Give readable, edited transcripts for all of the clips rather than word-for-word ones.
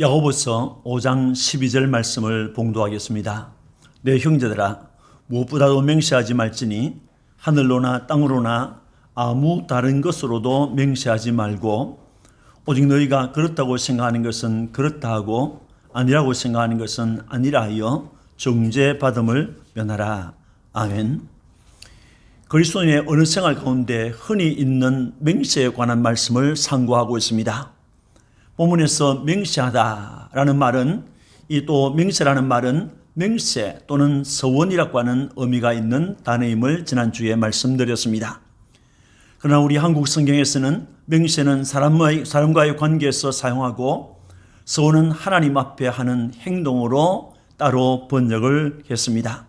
야고보서 5장 12절 말씀을 봉독하겠습니다. 내 형제들아, 무엇보다도 맹세하지 말지니 하늘로나 땅으로나 아무 다른 것으로도 맹세하지 말고 오직 너희가 그렇다고 생각하는 것은 그렇다 하고 아니라고 생각하는 것은 아니라 하여 정죄받음을 면하라. 아멘. 그리스도인의 어느 생활 가운데 흔히 있는 맹세에 관한 말씀을 상고하고 있습니다. 본문에서 맹세하다라는 말은 또 맹세라는 말은 맹세 또는 서원이라고 하는 의미가 있는 단어임을 지난주에 말씀드렸습니다. 그러나 우리 한국 성경에서는 맹세는 사람과의 관계에서 사용하고 서원은 하나님 앞에 하는 행동으로 따로 번역을 했습니다.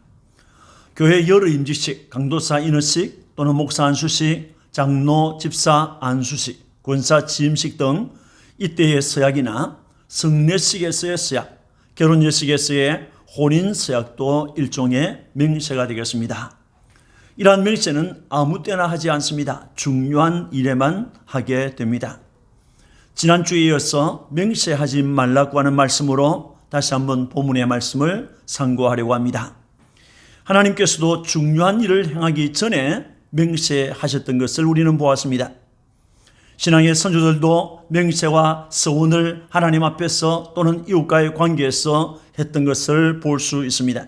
교회 여러 임직식, 강도사 인허식 또는 목사 안수식, 장로, 집사 안수식, 권사 취임식 등 이때의 서약이나 성례식에서의 서약, 결혼예식에서의 혼인 서약도 일종의 맹세가 되겠습니다. 이러한 맹세는 아무 때나 하지 않습니다. 중요한 일에만 하게 됩니다. 지난주에 이어서 맹세하지 말라고 하는 말씀으로 다시 한번 본문의 말씀을 상고하려고 합니다. 하나님께서도 중요한 일을 행하기 전에 맹세하셨던 것을 우리는 보았습니다. 신앙의 선조들도 맹세와 서원을 하나님 앞에서 또는 이웃과의 관계에서 했던 것을 볼 수 있습니다.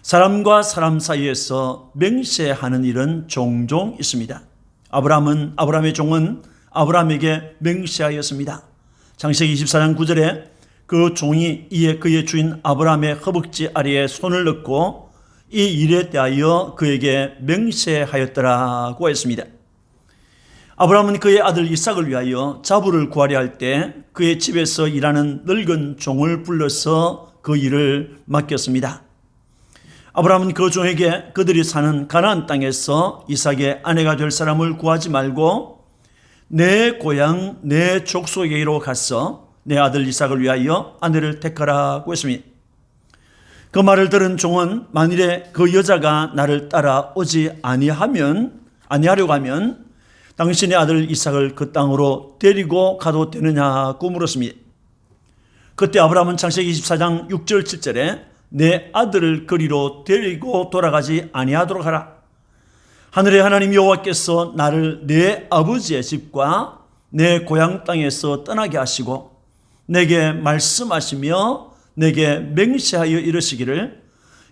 사람과 사람 사이에서 맹세하는 일은 종종 있습니다. 아브라함의 종은 아브라함에게 맹세하였습니다. 창세기 24장 9절에 그 종이 이에 그의 주인 아브라함의 허벅지 아래에 손을 넣고 이 일에 대하여 그에게 맹세하였더라고 했습니다. 아브라함은 그의 아들 이삭을 위하여 자부를 구하려 할 때 그의 집에서 일하는 늙은 종을 불러서 그 일을 맡겼습니다. 아브라함은 그 종에게 그들이 사는 가나안 땅에서 이삭의 아내가 될 사람을 구하지 말고 내 고향 내 족속에게로 가서 내 아들 이삭을 위하여 아내를 택하라고 했습니다. 그 말을 들은 종은 만일에 그 여자가 나를 따라오지 아니하려고 하면 당신의 아들 이삭을 그 땅으로 데리고 가도 되느냐고 물었습니다. 그때 아브라함은 창세기 24장 6절 7절에 내 아들을 그리로 데리고 돌아가지 아니하도록 하라. 하늘의 하나님 여호와께서 나를 내 아버지의 집과 내 고향 땅에서 떠나게 하시고 내게 말씀하시며 내게 맹세하여 이르시기를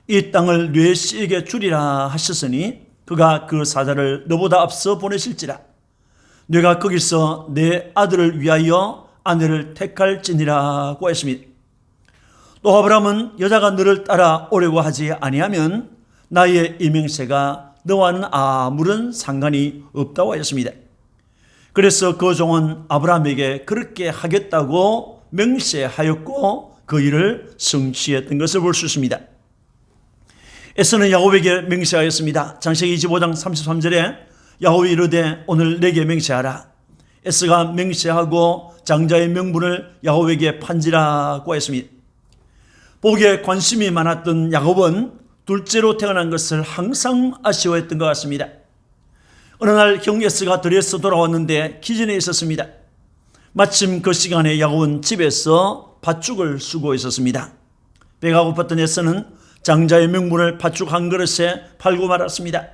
이 땅을 뇌 씨에게 주리라 하셨으니 그가 그 사자를 너보다 앞서 보내실지라. 내가 거기서 내 아들을 위하여 아내를 택할지니라고 했습니다. 또 아브라함은 여자가 너를 따라오려고 하지 아니하면 나의 이 맹세가 너와는 아무런 상관이 없다고 하였습니다. 그래서 그 종은 아브라함에게 그렇게 하겠다고 맹세하였고 그 일을 성취했던 것을 볼 수 있습니다. 에서는 야곱에게 맹세하였습니다. 창세기 25장 33절에 야곱이 이르되 오늘 내게 맹세하라. 에스가 맹세하고 장자의 명분을 야곱에게 판지라고 했습니다. 복에 관심이 많았던 야곱은 둘째로 태어난 것을 항상 아쉬워했던 것 같습니다. 어느 날 형 에스가 들에서 돌아왔는데 기진에 있었습니다. 마침 그 시간에 야곱은 집에서 팥죽을 쓰고 있었습니다. 배가 고팠던 에서는 장자의 명분을 팥죽 한 그릇에 팔고 말았습니다.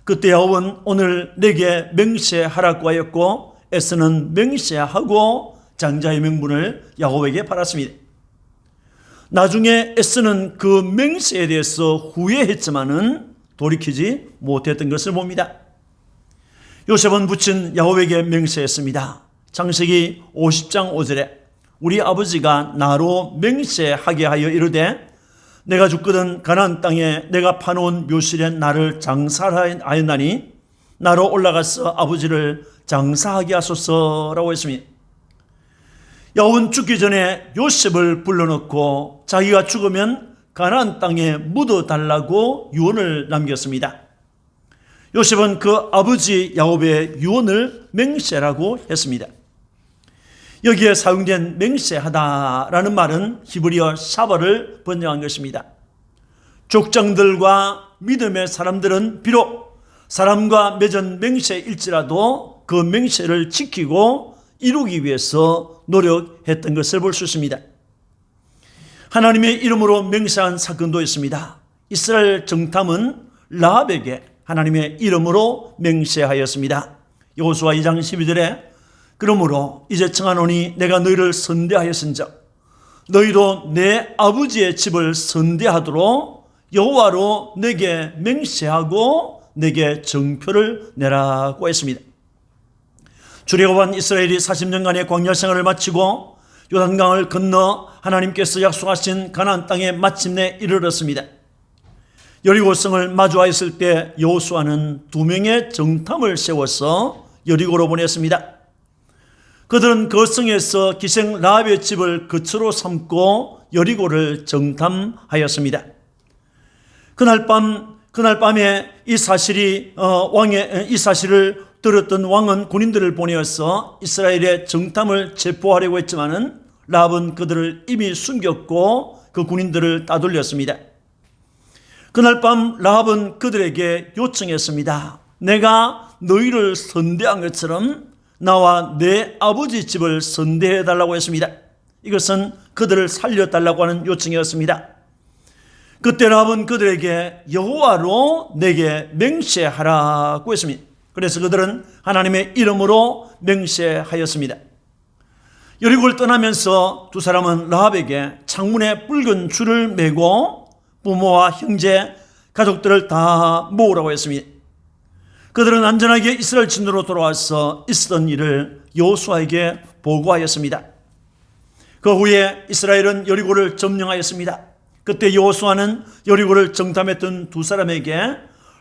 그때 야곱은 오늘 내게 맹세하라고 하였고 에서는 맹세하고 장자의 명분을 야곱에게 팔았습니다. 나중에 에서는 그 맹세에 대해서 후회했지만은 돌이키지 못했던 것을 봅니다. 요셉은 부친 야곱에게 맹세했습니다. 창세기 50장 5절에 우리 아버지가 나로 맹세하게 하여 이르되 내가 죽거든 가나안 땅에 내가 파놓은 묘실에 나를 장사하였나니 나로 올라가서 아버지를 장사하게 하소서라고 했습니다. 야곱은 죽기 전에 요셉을 불러놓고 자기가 죽으면 가나안 땅에 묻어달라고 유언을 남겼습니다. 요셉은 그 아버지 야곱의 유언을 맹세라고 했습니다. 여기에 사용된 맹세하다라는 말은 히브리어 샤바를 번역한 것입니다. 족장들과 믿음의 사람들은 비록 사람과 맺은 맹세일지라도 그 맹세를 지키고 이루기 위해서 노력했던 것을 볼 수 있습니다. 하나님의 이름으로 맹세한 사건도 있습니다. 이스라엘 정탐은 라합에게 하나님의 이름으로 맹세하였습니다. 여호수아 2장 12절에 그러므로 이제 청하노니 내가 너희를 선대하였은즉 너희도 내 아버지의 집을 선대하도록 여호와로 내게 맹세하고 내게 정표를 내라고 했습니다. 출애굽한 이스라엘이 40년간의 광야 생활을 마치고 요단강을 건너 하나님께서 약속하신 가나안 땅에 마침내 이르렀습니다. 여리고성을 마주하였을 때 여호수아는 2명의 정탐을 세워서 여리고로 보냈습니다. 그들은 그 성에서 기생 라합의 집을 거처로 삼고 여리고를 정탐하였습니다. 그날 밤에 이 사실을 들었던 왕은 군인들을 보내어서 이스라엘의 정탐을 체포하려고 했지만은 라합은 그들을 이미 숨겼고 그 군인들을 따돌렸습니다. 그날 밤 라합은 그들에게 요청했습니다. 내가 너희를 선대한 것처럼 나와 내 아버지 집을 선대해달라고 했습니다. 이것은 그들을 살려달라고 하는 요청이었습니다. 그때 라합은 그들에게 여호와로 내게 맹세하라고 했습니다. 그래서 그들은 하나님의 이름으로 맹세하였습니다. 여리고를 떠나면서 두 사람은 라합에게 창문에 붉은 줄을 메고 부모와 형제, 가족들을 다 모으라고 했습니다. 그들은 안전하게 이스라엘 진도로 돌아와서 있었던 일을 여호수아에게 보고하였습니다. 그 후에 이스라엘은 여리고를 점령하였습니다. 그때 여호수아는 여리고를 정탐했던 두 사람에게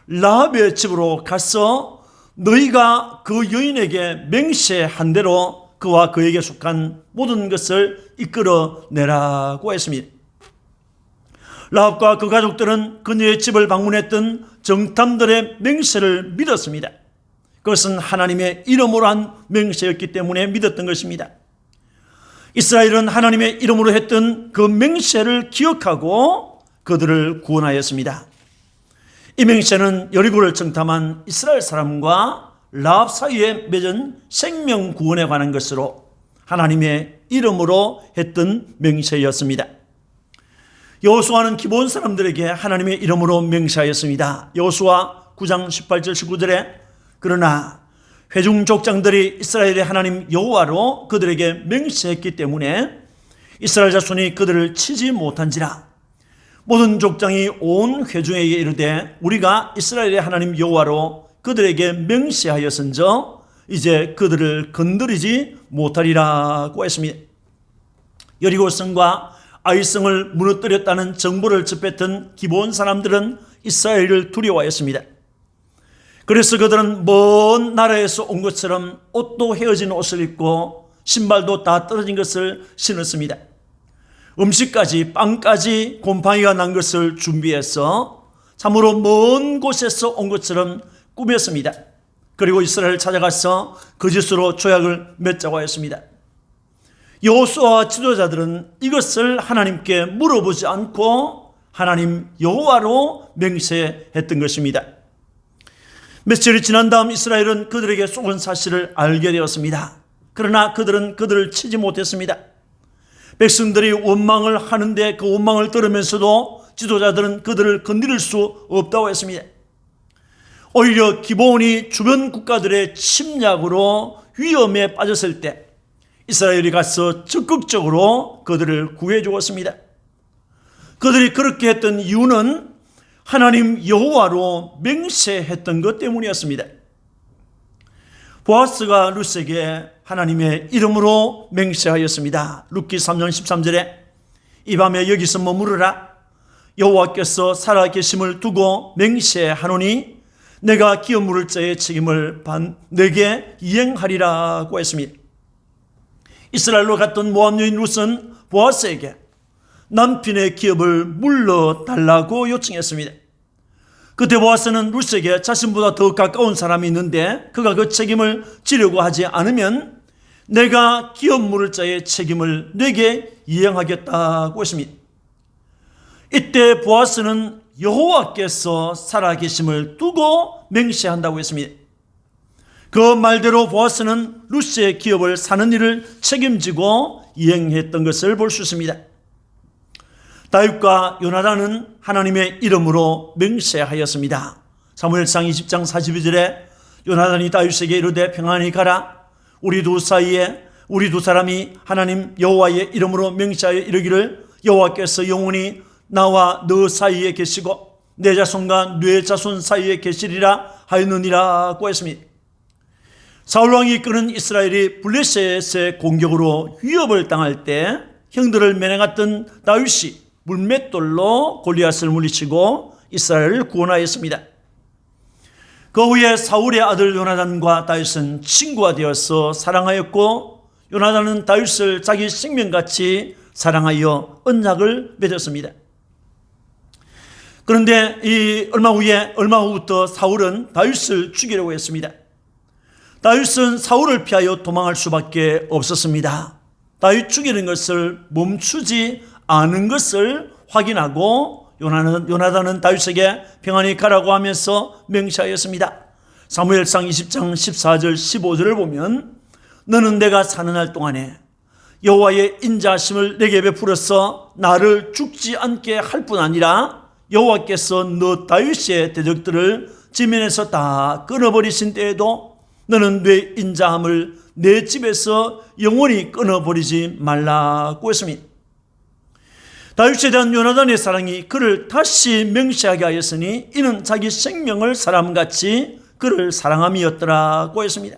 라합의 집으로 가서 너희가 그 여인에게 맹세한 대로 그와 그에게 속한 모든 것을 이끌어내라고 했습니다. 라합과 그 가족들은 그녀의 집을 방문했던 정탐들의 맹세를 믿었습니다. 그것은 하나님의 이름으로 한 맹세였기 때문에 믿었던 것입니다. 이스라엘은 하나님의 이름으로 했던 그 맹세를 기억하고 그들을 구원하였습니다. 이 맹세는 여리고를 정탐한 이스라엘 사람과 라합 사이에 맺은 생명 구원에 관한 것으로 하나님의 이름으로 했던 맹세였습니다. 여호수아는 기브온 사람들에게 하나님의 이름으로 맹세하였습니다. 여호수아 9장 18절 19절에 그러나 회중 족장들이 이스라엘의 하나님 여호와로 그들에게 맹세했기 때문에 이스라엘 자손이 그들을 치지 못한지라 모든 족장이 온 회중에게 이르되 우리가 이스라엘의 하나님 여호와로 그들에게 맹세하였은저 이제 그들을 건드리지 못하리라고 했습니다. 여리고성과 아이성을 무너뜨렸다는 정보를 접했던 기브온 사람들은 이스라엘을 두려워했습니다. 그래서 그들은 먼 나라에서 온 것처럼 옷도 헤어진 옷을 입고 신발도 다 떨어진 것을 신었습니다. 음식까지 빵까지 곰팡이가 난 것을 준비해서 참으로 먼 곳에서 온 것처럼 꾸몄습니다. 그리고 이스라엘을 찾아가서 거짓으로 조약을 맺자고 하였습니다. 여호수아와 지도자들은 이것을 하나님께 물어보지 않고 하나님 여호와로 맹세했던 것입니다. 며칠이 지난 다음 이스라엘은 그들에게 속은 사실을 알게 되었습니다. 그러나 그들은 그들을 치지 못했습니다. 백성들이 원망을 하는데 그 원망을 들으면서도 지도자들은 그들을 건드릴 수 없다고 했습니다. 오히려 기브온이 주변 국가들의 침략으로 위험에 빠졌을 때 이스라엘이 가서 적극적으로 그들을 구해 주었습니다. 그들이 그렇게 했던 이유는 하나님 여호와로 맹세했던 것 때문이었습니다. 보아스가 룻에게 하나님의 이름으로 맹세하였습니다. 룻기 3장 13절에 이 밤에 여기서 머무르라 여호와께서 살아계심을 두고 맹세하노니 내가 기업 물을 자의 책임을 내게 이행하리라고 했습니다. 이스라엘로 갔던 모압 여인 룻은 보아스에게 남편의 기업을 물러달라고 요청했습니다. 그때 보아스는 룻에게 자신보다 더 가까운 사람이 있는데 그가 그 책임을 지려고 하지 않으면 내가 기업 물을 자의 책임을 내게 이행하겠다고 했습니다. 이때 보아스는 여호와께서 살아계심을 두고 맹세한다고 했습니다. 그 말대로 보아스는 루스의 기업을 사는 일을 책임지고 이행했던 것을 볼 수 있습니다. 다윗과 요나단은 하나님의 이름으로 맹세하였습니다. 사무엘상 20장 42절에 요나단이 다윗에게 이르되 평안히 가라. 우리 두 사람이 하나님 여호와의 이름으로 맹세하여 이르기를 여호와께서 영원히 나와 너 사이에 계시고 내 자손과 네 자손 사이에 계시리라 하였느니라고 했습니다. 사울왕이 이끄는 이스라엘이 블레셋의 공격으로 위협을 당할 때 형들을 매행했던 다윗이 물맷돌로 골리앗을 물리치고 이스라엘을 구원하였습니다. 그 후에 사울의 아들 요나단과 다윗은 친구가 되어서 사랑하였고 요나단은 다윗을 자기 생명같이 사랑하여 언약을 맺었습니다. 그런데 얼마 후부터 사울은 다윗을 죽이려고 했습니다. 다윗은 사울을 피하여 도망할 수밖에 없었습니다. 다윗 죽이는 것을 멈추지 않은 것을 확인하고 요나단은 다윗에게 평안히 가라고 하면서 맹세하였습니다. 사무엘상 20장 14절 15절을 보면 너는 내가 사는 날 동안에 여호와의 인자하심을 내게 베풀어서 나를 죽지 않게 할 뿐 아니라 여호와께서 너 다윗의 대적들을 지면에서 다 끊어버리신 때에도 너는 내 인자함을 내 집에서 영원히 끊어버리지 말라고 했습니다. 다윗에 대한 요나단의 사랑이 그를 다시 맹세하게 하였으니 이는 자기 생명을 사람같이 그를 사랑함이었더라고 했습니다.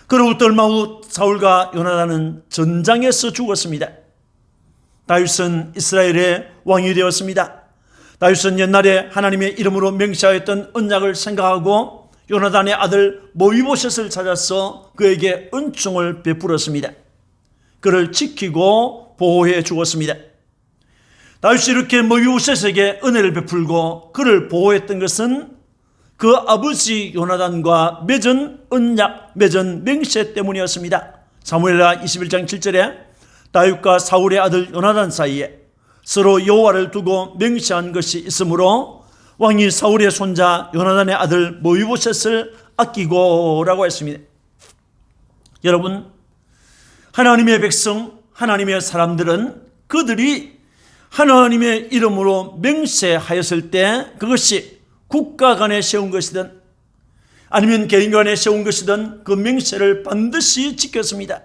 그로부터 얼마 후 사울과 요나단은 전장에서 죽었습니다. 다윗은 이스라엘의 왕이 되었습니다. 다윗은 옛날에 하나님의 이름으로 맹세하였던 언약을 생각하고 요나단의 아들 모비보셋을 찾아서 그에게 은총을 베풀었습니다. 그를 지키고 보호해 주었습니다. 다윗이 이렇게 모비보셋에게 은혜를 베풀고 그를 보호했던 것은 그 아버지 요나단과 맺은 언약, 맺은 맹세 때문이었습니다. 사무엘하 21장 7절에 다윗과 사울의 아들 요나단 사이에 서로 여호와를 두고 맹세한 것이 있으므로 왕이 사울의 손자 요나단의 아들 모비보셋을 아끼고라고 했습니다. 여러분, 하나님의 백성, 하나님의 사람들은 그들이 하나님의 이름으로 맹세하였을 때 그것이 국가 간에 세운 것이든 아니면 개인 간에 세운 것이든 그 맹세를 반드시 지켰습니다.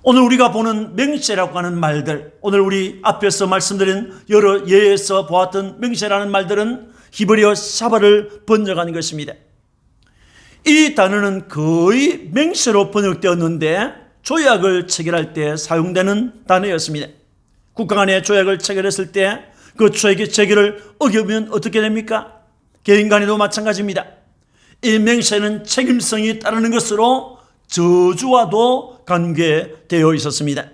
오늘 우리가 보는 맹세라고 하는 말들, 오늘 우리 앞에서 말씀드린 여러 예에서 보았던 맹세라는 말들은 히브리어 샤바를 번역한 것입니다. 이 단어는 거의 맹세로 번역되었는데 조약을 체결할 때 사용되는 단어였습니다. 국가 간에 조약을 체결했을 때 그 체결을 어기면 어떻게 됩니까? 개인 간에도 마찬가지입니다. 이 맹세는 책임성이 따르는 것으로 저주와도 관계되어 있었습니다.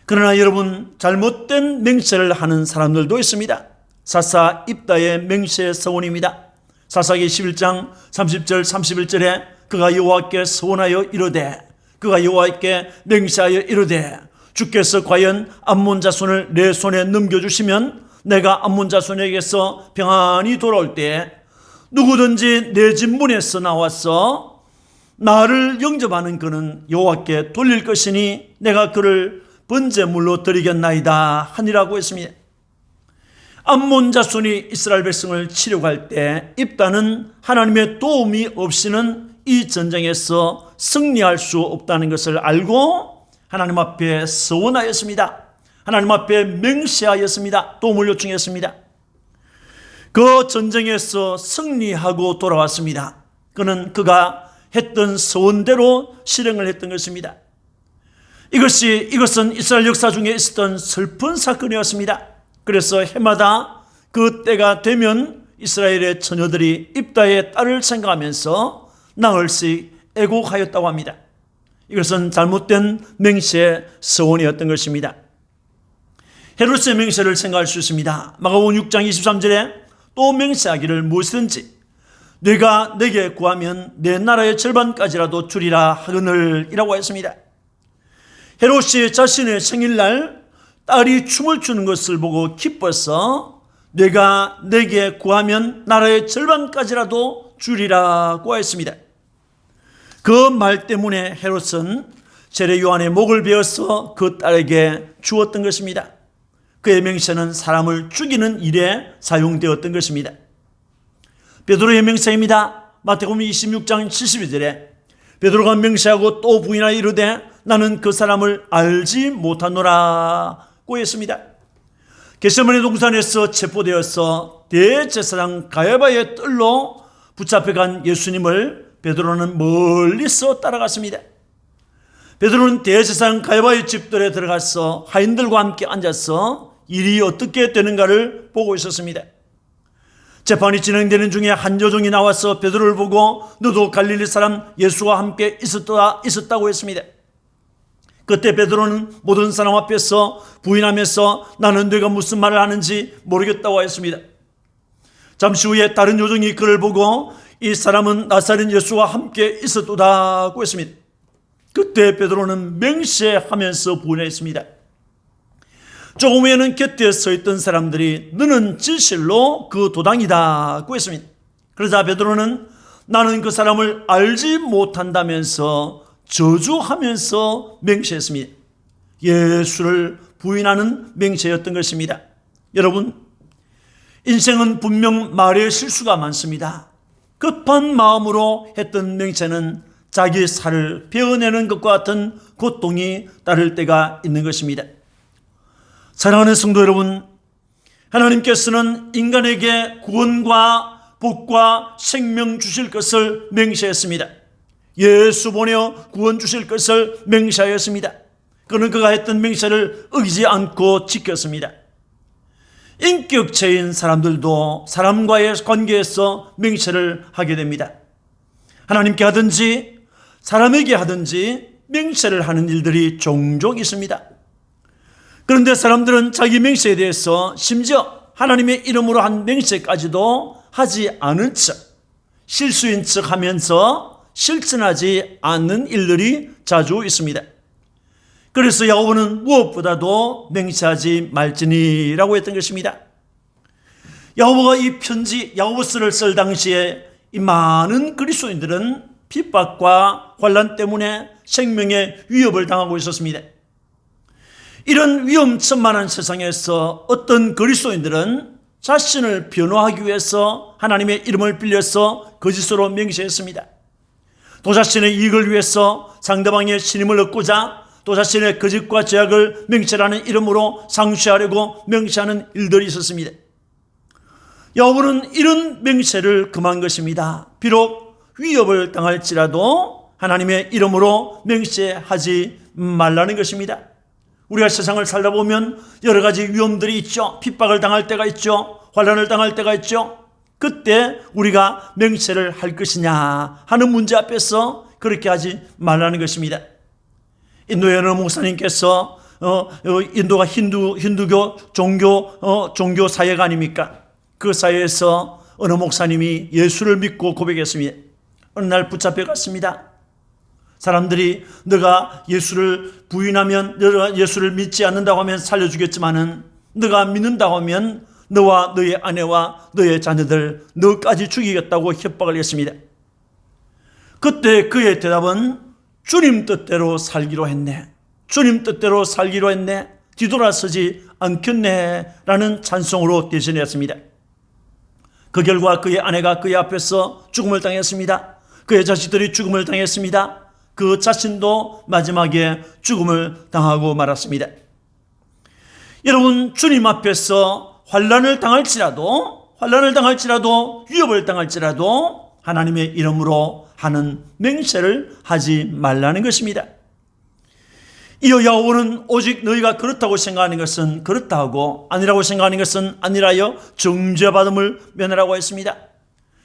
그러나 여러분, 잘못된 맹세를 하는 사람들도 있습니다. 사사 입다의 맹세 서원입니다. 사사기 11장 30절 31절에 그가 여호와께 서원하여 이르되 그가 여호와께 맹세하여 이르되 주께서 과연 암몬 자손을 내 손에 넘겨주시면 내가 암몬 자손에게서 평안히 돌아올 때 누구든지 내 집 문에서 나와서 나를 영접하는 그는 여호와께 돌릴 것이니 내가 그를 번제물로 드리겠나이다 하니라고 했습니다. 암몬 자손이 이스라엘 백성을 치려고 할 때 입다는 하나님의 도움이 없이는 이 전쟁에서 승리할 수 없다는 것을 알고 하나님 앞에 서원하였습니다. 하나님 앞에 맹세하였습니다. 도움을 요청했습니다. 그 전쟁에서 승리하고 돌아왔습니다. 그가 했던 서원대로 실행을 했던 것입니다. 이것은 이스라엘 역사 중에 있었던 슬픈 사건이었습니다. 그래서 해마다 그 때가 되면 이스라엘의 처녀들이 입다의 딸을 생각하면서 나흘씩 애곡하였다고 합니다. 이것은 잘못된 맹세 서원이었던 것입니다. 헤롯의 맹세를 생각할 수 있습니다. 마가복음 6장 23절에 또 맹세하기를 무엇이든지 네가 내게 구하면 내 나라의 절반까지라도 주리라 하거늘 이라고 했습니다. 헤롯이 자신의 생일날 딸이 춤을 추는 것을 보고 기뻐서 내가 내게 구하면 나라의 절반까지라도 주리라고 하였습니다. 그 말 때문에 헤롯은 세례 요한의 목을 베어서 그 딸에게 주었던 것입니다. 그의 맹세는 사람을 죽이는 일에 사용되었던 것입니다. 베드로의 맹세입니다. 마태복음 26장 72절에 베드로가 맹세하고 또 부인하여 이르되 나는 그 사람을 알지 못하노라고 했습니다. 겟세마네 동산에서 체포되어서 대제사장 가야바의 뜰로 붙잡혀간 예수님을 베드로는 멀리서 따라갔습니다. 베드로는 대제사장 가야바의 집들에 들어가서 하인들과 함께 앉아서 일이 어떻게 되는가를 보고 있었습니다. 재판이 진행되는 중에 한 여종이 나와서 베드로를 보고 너도 갈릴리 사람 예수와 함께 있었다고 했습니다. 그때 베드로는 모든 사람 앞에서 부인하면서 나는 네가 무슨 말을 하는지 모르겠다고 했습니다. 잠시 후에 다른 여종이 그를 보고 이 사람은 나사렛 예수와 함께 있었다고 했습니다. 그때 베드로는 맹세하면서 부인했습니다. 조금 후에는 곁에 서 있던 사람들이 너는 진실로 그 도당이다고 했습니다. 그러자 베드로는 나는 그 사람을 알지 못한다면서 저주하면서 맹세했습니다. 예수를 부인하는 맹세였던 것입니다. 여러분, 인생은 분명 말의 실수가 많습니다. 급한 마음으로 했던 맹세는 자기 살을 베어내는 것과 같은 고통이 따를 때가 있는 것입니다. 사랑하는 성도 여러분, 하나님께서는 인간에게 구원과 복과 생명 주실 것을 맹세했습니다. 예수 보내어 구원 주실 것을 맹세하였습니다. 그는 그가 했던 맹세를 어기지 않고 지켰습니다. 인격체인 사람들도 사람과의 관계에서 맹세를 하게 됩니다. 하나님께 하든지 사람에게 하든지 맹세를 하는 일들이 종종 있습니다. 그런데 사람들은 자기 맹세에 대해서 심지어 하나님의 이름으로 한 맹세까지도 하지 않은 척, 실수인 척 하면서 실천하지 않는 일들이 자주 있습니다. 그래서 야고보는 무엇보다도 맹세하지 말지니라고 했던 것입니다. 야고보가 이 편지 야고보서를 쓸 당시에 이 많은 그리스도인들은 핍박과 환난 때문에 생명의 위협을 당하고 있었습니다. 이런 위험천만한 세상에서 어떤 그리스도인들은 자신을 변호하기 위해서 하나님의 이름을 빌려서 거짓으로 맹세했습니다. 또 자신의 이익을 위해서 상대방의 신임을 얻고자 또 자신의 거짓과 죄악을 맹세라는 이름으로 상쇄하려고 맹세하는 일들이 있었습니다. 야고보는 이런 맹세를 금한 것입니다. 비록 위협을 당할지라도 하나님의 이름으로 맹세하지 말라는 것입니다. 우리가 세상을 살다 보면 여러 가지 위험들이 있죠. 핍박을 당할 때가 있죠. 환난을 당할 때가 있죠. 그때 우리가 맹세를 할 것이냐 하는 문제 앞에서 그렇게 하지 말라는 것입니다. 인도의 어느 목사님께서 인도가 힌두교 종교 사회가 아닙니까? 그 사회에서 어느 목사님이 예수를 믿고 고백했습니다. 어느 날 붙잡혀 갔습니다. 사람들이 너가 예수를 부인하면, 너가 예수를 믿지 않는다고 하면 살려주겠지만은 너가 믿는다고 하면 너와 너의 아내와 너의 자녀들 너까지 죽이겠다고 협박을 했습니다. 그때 그의 대답은 주님 뜻대로 살기로 했네. 주님 뜻대로 살기로 했네. 뒤돌아서지 않겠네. 라는 찬송으로 대신했습니다. 그 결과 그의 아내가 그의 앞에서 죽음을 당했습니다. 그의 자식들이 죽음을 당했습니다. 그 자신도 마지막에 죽음을 당하고 말았습니다. 여러분, 주님 앞에서 환난을 당할지라도 위협을 당할지라도 하나님의 이름으로 하는 맹세를 하지 말라는 것입니다. 이어 야고보는 오직 너희가 그렇다고 생각하는 것은 그렇다 하고 아니라고 생각하는 것은 아니라여 정죄받음을 면하라고 했습니다.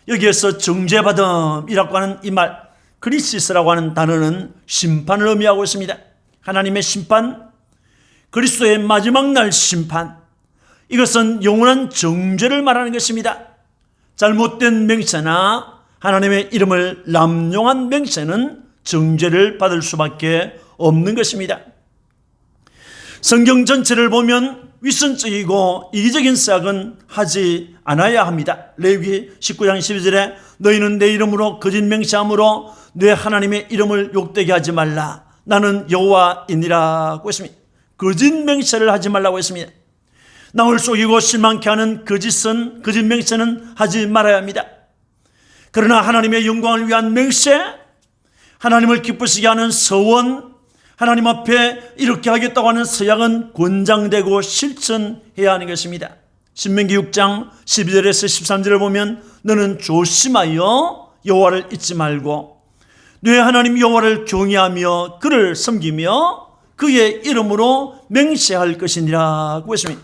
여기에서 정죄받음이라고 하는 이 말, 크리시스라고 하는 단어는 심판을 의미하고 있습니다. 하나님의 심판, 그리스도의 마지막 날 심판, 이것은 영원한 정죄를 말하는 것입니다. 잘못된 맹세나 하나님의 이름을 남용한 맹세는 정죄를 받을 수밖에 없는 것입니다. 성경 전체를 보면 위선적이고 이기적인 서약은 하지 않아야 합니다. 레위기 19장 12절에 너희는 내 이름으로 거짓 맹세함으로 내 하나님의 이름을 욕되게 하지 말라. 나는 여호와이니라고 했습니다. 거짓 맹세를 하지 말라고 했습니다. 남을 속이고 실망케 하는 거짓 맹세는 하지 말아야 합니다. 그러나 하나님의 영광을 위한 맹세, 하나님을 기쁘시게 하는 서원, 하나님 앞에 이렇게 하겠다고 하는 서약은 권장되고 실천해야 하는 것입니다. 신명기 6장 12절에서 13절을 보면 너는 조심하여 여호와를 잊지 말고 네 하나님 여호와를 경외하며 그를 섬기며 그의 이름으로 맹세할 것이니라고 했습니다.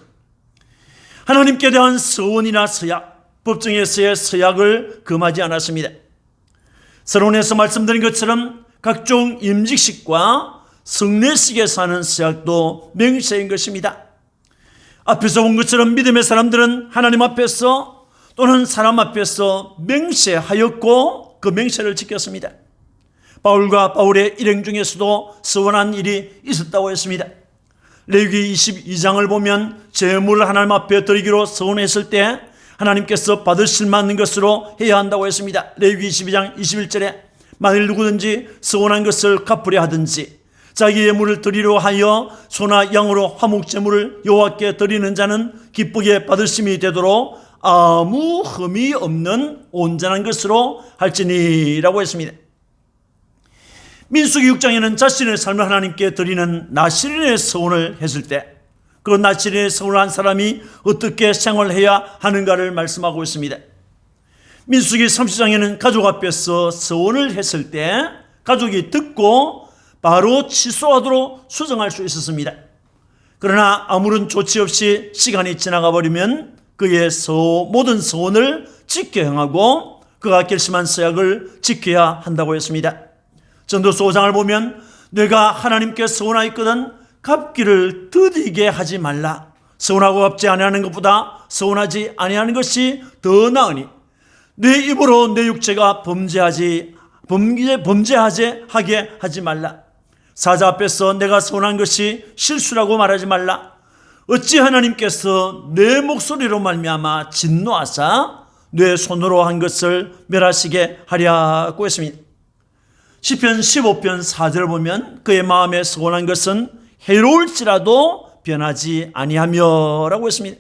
하나님께 대한 서원이나 서약, 법정에서의 서약을 금하지 않았습니다. 서론에서 말씀드린 것처럼 각종 임직식과 성례식에서 하는 서약도 맹세인 것입니다. 앞에서 본 것처럼 믿음의 사람들은 하나님 앞에서 또는 사람 앞에서 맹세하였고 그 맹세를 지켰습니다. 바울과 바울의 일행 중에서도 서원한 일이 있었다고 했습니다. 레위기 22장을 보면 제물을 하나님 앞에 드리기로 서원했을 때 하나님께서 받으실 만한 것으로 해야 한다고 했습니다. 레위기 22장 21절에 만일 누구든지 서원한 것을 갚으려 하든지 자기 예물을 드리려 하여 소나 양으로 화목제물을 여호와께 드리는 자는 기쁘게 받으심이 되도록 아무 흠이 없는 온전한 것으로 할지니라고 했습니다. 민수기 6장에는 자신의 삶을 하나님께 드리는 나실인의 서원을 했을 때 그 나실인의 서원을 한 사람이 어떻게 생활해야 하는가를 말씀하고 있습니다. 민수기 30장에는 가족 앞에서 서원을 했을 때 가족이 듣고 바로 취소하도록 수정할 수 있었습니다. 그러나 아무런 조치 없이 시간이 지나가 버리면 그의 모든 서원을 지켜야 하고 그가 결심한 서약을 지켜야 한다고 했습니다. 전도서 5장을 보면 내가 하나님께 서원하였거든 갚기를 더디게 하지 말라. 서원하고 갚지 아니하는 것보다 서원하지 아니하는 것이 더 나으니 내 입으로 내 육체가 범죄하게 하지 말라. 사자 앞에서 내가 서원한 것이 실수라고 말하지 말라. 어찌 하나님께서 내 목소리로 말미암아 진노하사 내 손으로 한 것을 멸하시게 하려고 했습니다. 시편 15편 4절을 보면 그의 마음에 서원한 것은 해로울지라도 변하지 아니하며 라고 했습니다.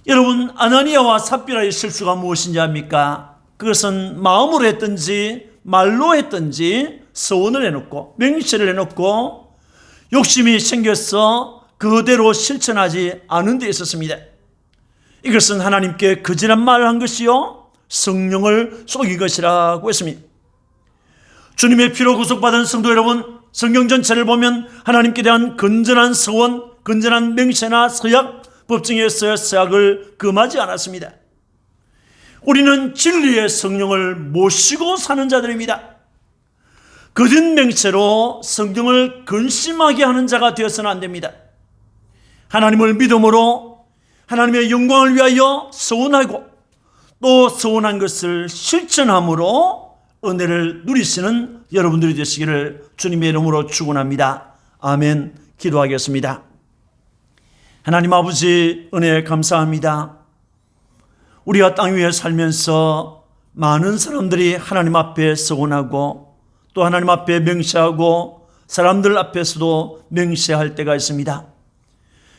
여러분, 아나니아와 삽비라의 실수가 무엇인지 압니까? 그것은 마음으로 했든지 말로 했든지 서원을 해놓고 맹세를 해놓고 욕심이 생겨서 그대로 실천하지 않은 데 있었습니다. 이것은 하나님께 거짓한 말을 한 것이요 성령을 속인 것이라고 했습니다. 주님의 피로 구속받은 성도 여러분, 성경 전체를 보면 하나님께 대한 건전한 서원, 건전한 맹세나 서약, 법정에서의 서약을 금하지 않았습니다. 우리는 진리의 성령을 모시고 사는 자들입니다. 거짓 맹세로 성경을 근심하게 하는 자가 되어서는 안 됩니다. 하나님을 믿음으로 하나님의 영광을 위하여 서원하고 또 서원한 것을 실천함으로 은혜를 누리시는 여러분들이 되시기를 주님의 이름으로 축원합니다. 아멘. 기도하겠습니다. 하나님 아버지 은혜 감사합니다. 우리가 땅 위에 살면서 많은 사람들이 하나님 앞에 서원하고 또 하나님 앞에 맹세하고 사람들 앞에서도 맹세할 때가 있습니다.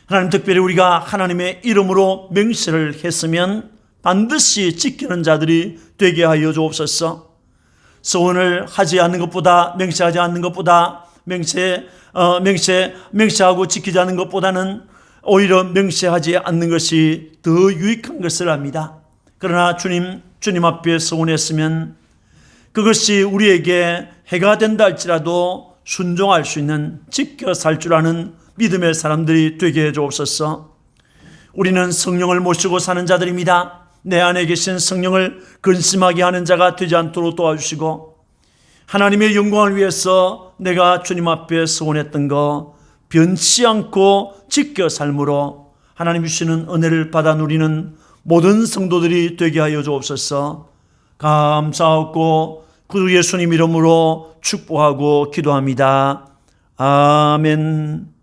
하나님, 특별히 우리가 하나님의 이름으로 맹세를 했으면 반드시 지키는 자들이 되게 하여 주옵소서. 서원을 하지 않는 것보다, 맹세하지 않는 것보다, 맹세하고 지키지 않는 것보다는 오히려 맹세하지 않는 것이 더 유익한 것을 압니다. 그러나 주님 앞에 서원했으면 그것이 우리에게 해가 된다 할지라도 순종할 수 있는, 지켜 살 줄 아는 믿음의 사람들이 되게 해 주옵소서. 우리는 성령을 모시고 사는 자들입니다. 내 안에 계신 성령을 근심하게 하는 자가 되지 않도록 도와주시고, 하나님의 영광을 위해서 내가 주님 앞에 서원했던 거 변치 않고 지켜 삶으로 하나님 주시는 은혜를 받아 누리는 모든 성도들이 되게 하여 주옵소서. 감사하고 구 예수님 이름으로 축복하고 기도합니다. 아멘.